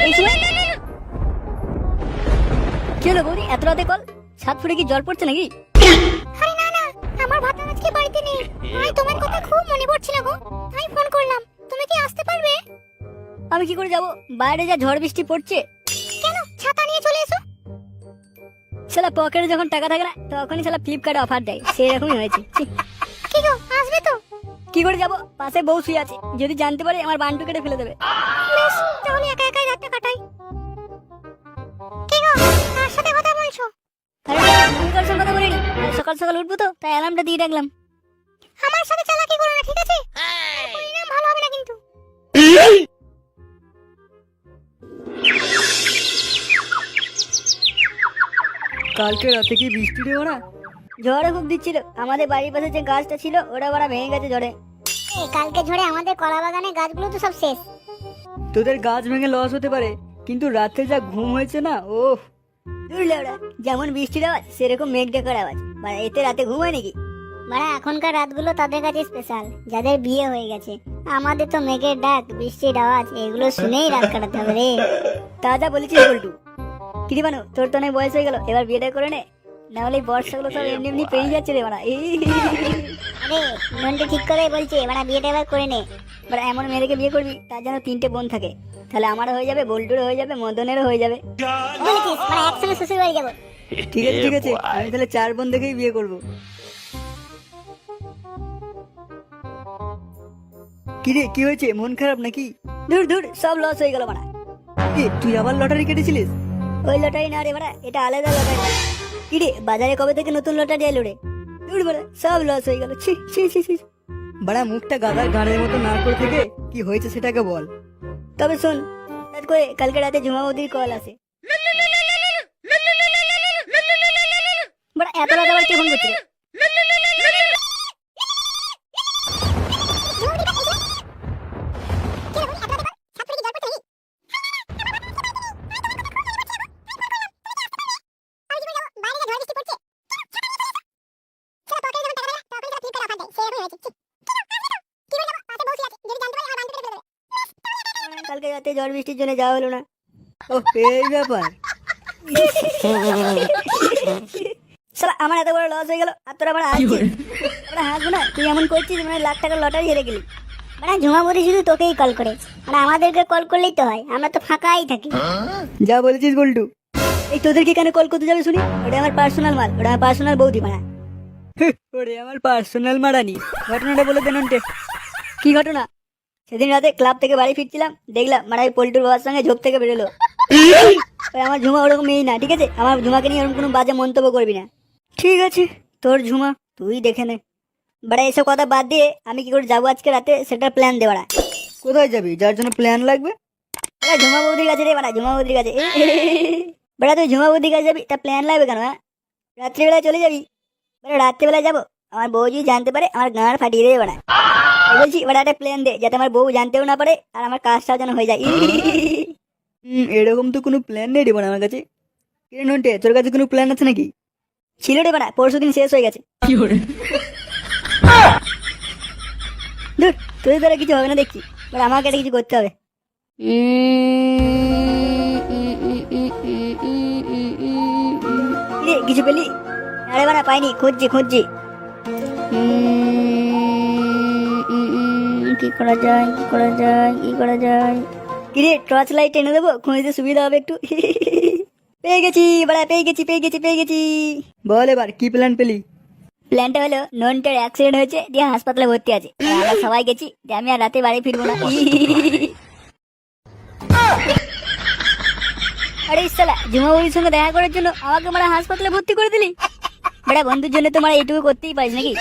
এই সময় কি হলো বৌদি, এত রাতে কল? ছাদ ফুটে কি জল পড়ছে নাকি? আরে না না, আমার ভাতান আজকে বাড়িতে নেই। ভাই তোমার কথা খুব মনে পড়ছিল গো, তাই ফোন করলাম। তুমি কি আসতে পারবে? আমি কি করে যাব, বাইরে যা ঝড় বৃষ্টি পড়ছে। কেন, ছাতা নিয়ে চলে এসো। শালা পকেটে যখন টাকা থাকে না তখনই শালা ফ্লিপকার্টে অফার দেয়, সেই রকমই হয়েছে। ছি, কি গো, আসবে তো? কি করে যাব, পাশে বউ শুয়ে আছে, যদি জানতে পারে আমার বান্টু কেটে ফেলে দেবে। বেশ, তাহলে একা একাই রাতটা কাটাই। কি গো, কার সাথে কথা বলছো? আরে না, আমি কার সঙ্গে কথা বলিনি, সকাল সকাল উঠবো তো তাই অ্যালার্মটা দিয়ে রাখলাম। আমার সাথে চালাকি করো না, ঠিক আছে? পরিণাম ভালো হবে না কিন্তু। কালকে রাতে কি বৃষ্টি রে ওরা? ঝড়ে খুব দিচ্ছিল, আমাদের বাড়ির পাশে যে গাছটা ছিল ওটা বড় ভেঙে গেছে ঝড়ে। এই কালকে ঝড়ে আমাদের কলা বাগানের গাছগুলো তো সব শেষ। তোদের গাছ ভেঙে লস হতে পারে, কিন্তু রাতে যা ঘুম হয়েছে না, ওহ। দূর লেওড়া, যেমন বৃষ্টির আওয়াজ সেরকম মেঘ ডাকার আওয়াজ, মানে এতে রাতে ঘুম হয় নাকি? মানে এখনকার রাতগুলো তাদের কাছে স্পেশাল, যাদের বিয়ে হয়ে গেছে। আমাদের তো মেঘের ডাক, বৃষ্টির আওয়াজ, এগুলো শুনেই রাত কাটাতে হবে রে। তা যা বলেছিস বল্টু। কিরে বানু, তোর তো অনেক বয়স হয়ে গেল, এবার বিয়েটা করে নে, না হলে এই বর্ষাগুলো সব এমনি এমনি পেরিয়ে যাচ্ছে রে বাড়া। আরে নন্টে ঠিক করে বলছে, মানে বিয়েটা এবার করে নে। বাড়া এমন মেয়েকে বিয়ে করবি তার যেন 3টে বোন থাকে, তাহলে আমারও হয়ে যাবে, বল্টুরও হয়ে যাবে, মদনেরও হয়ে যাবে। বলেছিস, মানে একসঙ্গে শ্বশুর বাড়ি যাবো। ঠিক আছে ঠিক আছে, আমি তাহলে 4 বোন দেখেই বিয়ে করব। কিরে, কি হয়েছে, মন খারাপ নাকি? দূর দূর, সব লস হয়ে গেল বাড়া। তুই আবার লটারি কেটেছিলিস? ওই লটারি না রে বাড়া, এটা আলাদা লটারি। কিরে, বাজারে কবে থেকে নতুন লটারি এলো রে? দূর বাড়া, সব লস হয়ে গেল। ছি ছি ছি ছি। বাড়া, মুখটা গাদার গাড়ের মতো না করে থেকে কি হয়েছে সেটাকে বল। তবে শোন, হঠাৎ করে কালকে রাতে ঝুমা বৌদির কল আসে। বাড়া এত রাত আবার কে ফোন করছে রে? কালকে রাতে ঝড় বৃষ্টির জন্য যাওয়া হলো না। ও, এই ব্যাপার। শালা আমার এত বড় লস হয়ে গেল, আর তোরা আমার হাসছিস। তোরা হাসবো না, তুই এমন করছিস মানে লাখ টাকার লটারি হেরে গেলি। মানে ঝুমা বৌদি শুধু তোকেই কল করে, মানে আমাদেরকে কল করলেই তো হয়, আমরা তো ফাঁকাই থাকি। যা বলেছিস বল্টু। এই তোদেরকে কেন কল করতে যাবে শুনি? ওটা আমার পার্সোনাল মাল, ওটা আমার পার্সোনাল বৌদি মারা। ওরে আমার পার্সোনাল মারানি, ঘটনাটা বলে দে নন্টে। কি ঘটনা? সেদিন রাতে ক্লাব থেকে বাড়ি ফিরছিলাম, দেখলাম মারা ওই পল্টুর বাবার সঙ্গে ঝোপ থেকে বেরোলো। ওই আমার ঝুমা ওরকম মেয়ে না, ঠিক আছে? আমার ঝুমাকে নিয়ে ওরকম কোনো বাজে মন্তব্য করবি না। ঠিক আছে, তোর ঝুমা তুই দেখে নে। বাড়া এসব কথা বাদ দিয়ে আমি কি করে যাবো আজকে রাতে সেটার প্ল্যান দে বাড়া। কোথায় যাবি, যার জন্য প্ল্যান লাগবে? বাড়া ঝুমা বৌদির কাছে রে বাড়া, ঝুমা বৌদির কাছে। বাড়া তুই ঝুমা বৌদির কাছে যাবি, তা প্ল্যান লাগবে কেন? হ্যাঁ, রাত্রিবেলায় চলে যাবি? বাড়া রাত্রিবেলায় যাবো, আমার বউ যদি জানতে পারে আমার গাঁড় ফাটিয়ে দেবে বাড়া। আমি বলছি বাড়া একটা প্ল্যান দে, যাতে আমার বউ জানতেও না পারে আর আমার কাজটাও যেন হয়ে যায়। এরকম তো কোনো প্ল্যান নেই রে বোন আমার কাছে। কিরে নন্টে, তোর কাছে কোনো প্ল্যান আছে নাকি? ছিল রে বাড়া, পরশুদিন শেষ হয়ে গেছে। ধুর, তোদের দ্বারা কিছু হবে না দেখছি, বাট আমাকে একটা কিছু করতে হবে। কিরে, কিছু পেলি? আরে বাড়া পাইনি, খুঁজছি খুঁজছি। কি করা যায়, কি করা যায়, কি করা যায়? কিরে, টর্চ লাইট এনে দেবো, খুঁজতে সুবিধা হবে একটু। পেয়ে গেছি বাড়া, পেয়ে গেছি পেয়ে গেছি পেয়ে গেছি। বল এবার কি প্ল্যান পেলি? প্ল্যানটা হলো, নন্টের অ্যাক্সিডেন্ট হয়েছে, দিয়ে হাসপাতালে ভর্তি আছে, আর আমরা সবাই গেছি যে আমি আর রাতে বাড়ি ফিরবো না। আরে ইসালা, ঝুমা বৌদির সঙ্গে দেখা করার জন্য আমাকে মারা হাসপাতালে ভর্তি করে দিলি? বেটা বন্ধুর জন্য তো মারা এইটুকু করতেই পারিস নাকি?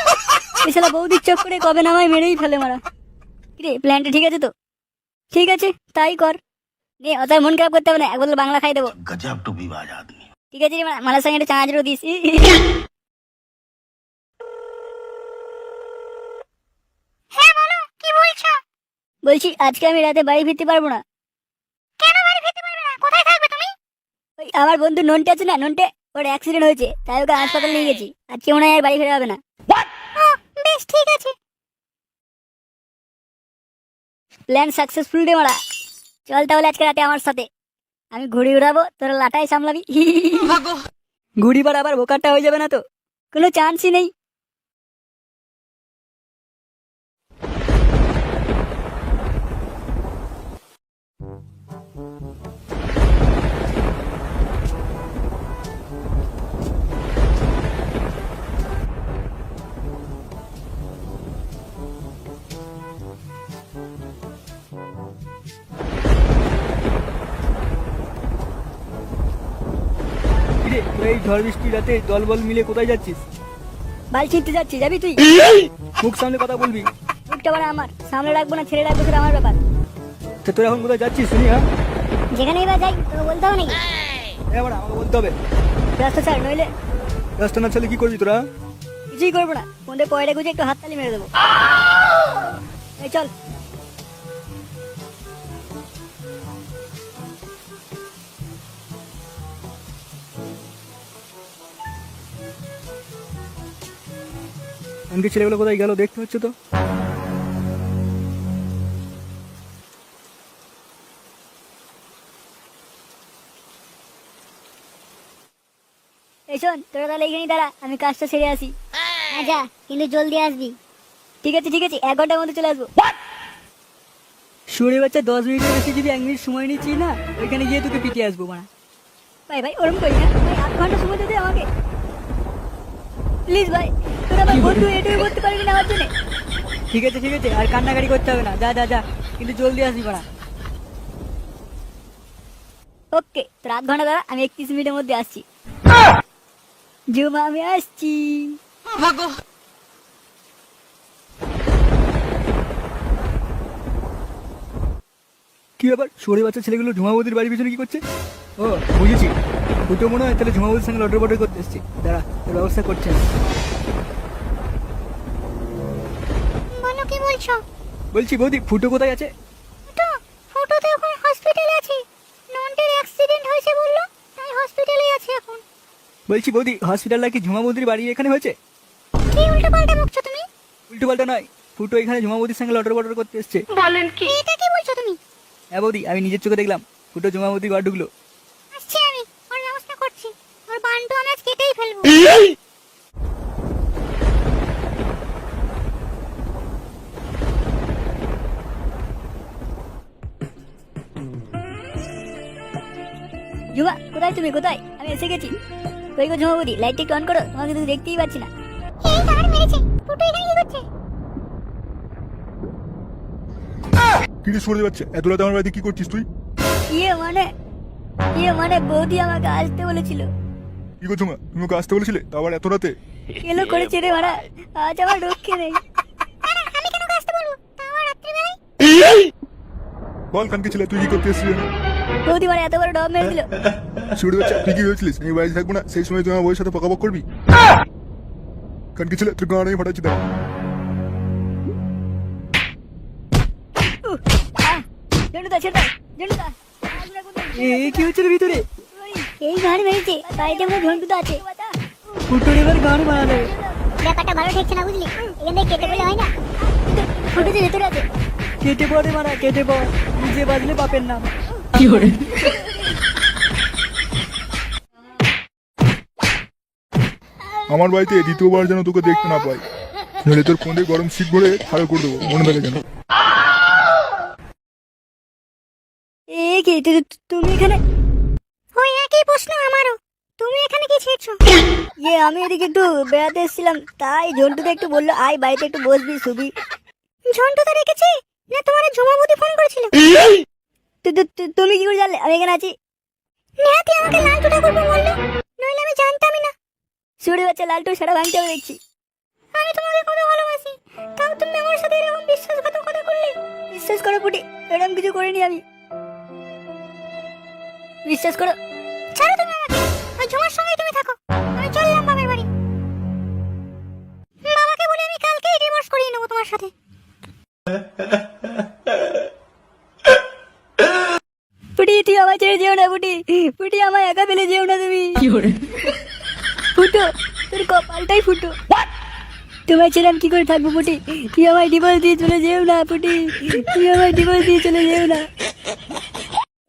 ইসালা বৌদির চোখ করে কবে না আমায় মেরেই ফেলে মারা। কিরে, প্ল্যানটা ঠিক আছে তো? ঠিক আছে, তাই কর। নে, অতার মন খারাপ করতে হবে না, এক বোতল বাংলা খাই দেবো। गजब टू विवाद आदमी। ঠিক আছে রে মারা, মালার সঙ্গে একটা চাঁচড়ো দিস। হ্যাঁ বলো, কি বলছো? বলছি আজকে আমি রাতে বাড়ি ফিরতে পারবো না। কেন বাড়ি ফিরতে পারবে না? কোথায় থাকবে তুমি? ওই আমার বন্ধু নন্টে আছে না, নন্টে, ওর অ্যাক্সিডেন্ট হয়েছে, তাই ওকে হাসপাতালে নিয়ে গেছি, আজকে মনে হয় আর বাড়ি ফেরা হবে না। ও, বেশ ঠিক আছে। প্ল্যান সাকসেসফুল রে মারা। চল তাহলে আজকে রাতে আমার সাথে। আমি ঘুড়ি উড়াবো, তোরা লাটাই সামলাবি। ঘুড়ি বার আবার বোকারটা হয়ে যাবে না তো? কোনো চান্সই নেই। কিরে, তোরা এই ঝড় বৃষ্টি রাতে দল বল মিলে কোথায় যাচ্ছিস? বাল ছিঁড়তে যাচ্ছি, যাবি তুই? মুখ সামনে কথা বলবি। মুখটা বাড়া আমার, সামনে রাখবো না ছেড়ে রাখবো সেটা আমার ব্যাপার। তো তোরা এখন কোথায় যাচ্ছিস শুনি? হ্যাঁ, যেখানেই বা যাই তোকে বলতে হবে নাকি? এবার আমাকে বলতে হবে। রাস্তা ছাড়, নইলে রাস্তা না চলে কি করবি তোরা? কিছুই করবো না, কোনটা পয়টা গুজে একটু হাততালি মেরে দেবো। এই চল। এমনি ছেলেগুলো কোথায় গেল দেখতে হচ্ছে তো। এই শোন, তোরা তাহলে এইখানেই দাঁড়া, আমি কাজটা সেরে আসি। হ্যাঁ যা, কিন্তু জলদি আসবি। ঠিক আছে ঠিক আছে, 1 ঘন্টার মধ্যে চলে আসবো। শুয়ে বাচ্চা 10 মিনিটের বেশি যদি 1 মিনিট সময় নিচ্ছি না, ওইখানে গিয়ে তোকে পিটিয়ে আসবো মানা। ভাই ভাই ওরম করি না ভাই, 8 ঘন্টা সময় দে আমাকে প্লিজ ভাই। তোরা আমার বন্ধু, এটুকু করতে পারবি না আমার জন্য? ঠিক আছে ঠিক আছে, আর কান্নাকাটি করতে হবে না, যা যা যা, কিন্তু জলদি আসবি মানা। ওকে, তোর 8 ঘন্টা দাঁড়া, আমি 31 মিনিটের মধ্যে আসছি। জুমা আমি আসছি। কি ব্যাপার, শুয়ে বাচ্চা ছেলেগুলো ঝুমাবতির বাড়ির পিছনে কি করছে? ও বুঝেছি, দুটো মনে হয় তাহলে ঝুমাবতির সঙ্গে লটর বটর করতে এসছি। দাঁড়া, তোর ব্যবস্থা করছে। বলো কি বলছো? বলছি বৌদি, ফুটো কোথায় আছে? ফুটো? ফুটো তো এখন হসপিটালে আছে। নন্টের অ্যাক্সিডেন্ট হয়েছে বললো, তাই হসপিটালে আছে এখন। বলছি বৌদি, হসপিটালটা কি ঝুমাবতির বাড়ি এখানে হয়েছে? কি উল্টো পাল্টা বকছো তুমি? উল্টো পাল্টা নয়, ফুটো এখানে ঝুমাবতির সঙ্গে লটর বটর করতে এসছে। এটা কি বলছো তুমি? হ্যাঁ বৌদি, আমি নিজের চোখে দেখলাম, ফুটো ঝুমাবতির ঘর ঢুকলো। আসছি আমি, ওর ব্যবস্থা করছি। ওর বান্টু আমি আজ কেটেই ফেলবো। জুমা কোথায় তুমি, কোথায়? আমি এসে গেছি। কই গো ঝুমা বৌদি, লাইটটা একটু অন করো, তোমাকে তো দেখতেই পাচ্ছি না। এই গান মেরেছে। ফুটো এখানে কি করছে? কিরে সরে যাচ্ছে, এত রাতে আমার বাড়িতে কি করছিস তুই? ইয়ে মানে বৌদি আমাকে আসতে বলেছিল। কি করছো মা, তুমি ওকে আসতে বলেছিলে, তা আবার এত রাতে? কেলো করেছে রে মারা, আজ আমার রক্ষে নেই। আমি কেন ওকে আসতে বলবো, তাও আবার রাত্রিবেলায়? বল কানকে ছেলে, তুই কি করতে এসেছিলি? বৌদি মানে এত বড় ডব মেরে দিল। সরে যাচ্ছে, তুই কি ভেবেছিলিস আমি বাড়িতে থাকবো না, সেই সময় তুই আমার বউয়ের সাথে পকাপক করবি? কানকে ছেলে, তোর গান আমি ফাটাচ্ছি দাঁড়া। জন্টুদা ছেড়ে দাও, জন্টুদা। এ কি হচ্ছে রে ভিতরে? এই গান মেরেছে, বাড়িতে আমার ঝন্টুদা আছে। ফুটোর এবার গান বানা দেবে। ব্যাপারটা ভালো ঠেকছে না বুঝলি, এখান থেকে কেটে বলে হয় না। ফুটো যে ভেতরে আছে। কেটে পড়ে মারা, কেটে পড়, নিজে বাজলে বাপের নাম। আমার বাড়িতে দ্বিতীয়বার যেন তোকে দেখতে না পাই, নইলে তোর ফোনে গরম শিখ ভরে খাড়া করে দেবো, মনে থাকে যেন। এ কি তুমি এখানে? ওই একই প্রশ্ন আমারও। তুমি এখানে কি ছিড়ছো? আমি এদিকে একটু বেড়াতে এসেছিলাম, তাই ঝন্টুদা একটু বললো আয় বাড়িতে একটু বসবি শুবি। ঝন্টুদা রেখেছে না তোমার ঝুমাবতী ফোন করেছিল? তুমি কি করে জানলে আমি এখানে আছি? নেহাতি আমাকে লালটু ঠাকুর বললো, নইলে আমি জানতামই না। শুরু বাচ্চা লালটু সারা ভাঙতে হবে দেখছি। আমি তোমাকে কত ভালোবাসি, তাও তুমি আমার সাথে এরকম বিশ্বাসঘাতকতা করলে। বিশ্বাস করো পুটি, এরকম কিছু করিনি আমি। বিশ্বাস করো। ছাড়ো তুমি আমাকে, ওই ঝুমার সঙ্গেই তুমি থাকো। আমি চললাম বাবার বাড়ি। বাবাকে বলে আমি কালকেই ডিভোর্স করিয়ে নেবো তোমার সাথে। পুটি তুই আমায় ছেড়ে যেও না, পুটি পুটি আমায় একা ফেলে যেও না তুমি। ফুটো, তোর কপালটাই ফুটো। তোমায় ছেড়ে আমি কি করে থাকবো পুটি? তুই আমায় ডিভোর্স দিয়ে চলে যেও না পুটি, তুই আমায় ডিভোর্স দিয়ে চলে যেও না।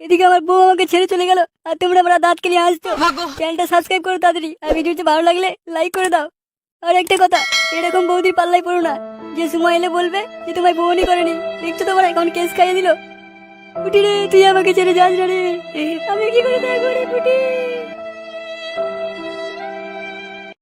এদিকে আমার বউ আমাকে ছেড়ে চলে গেল, আর তোমরা আমরা দাঁতকে নিয়ে আসছো। চ্যানেলটা সাবস্ক্রাইব করো তাড়াতাড়ি, আর ভিডিওটি ভালো লাগলে লাইক করে দাও। আর একটা কথা, এরকম বৌদির পাল্লাই পড়ো না, যে সময় এলে বলবে যে তোমায় বউনি করেনি। দেখছো তোমার এখন কেস খাইয়ে দিল। পুটি রে, তুই আমাকে ছেড়ে যাস না রে, আমি কি করে দেখো রে পুটি।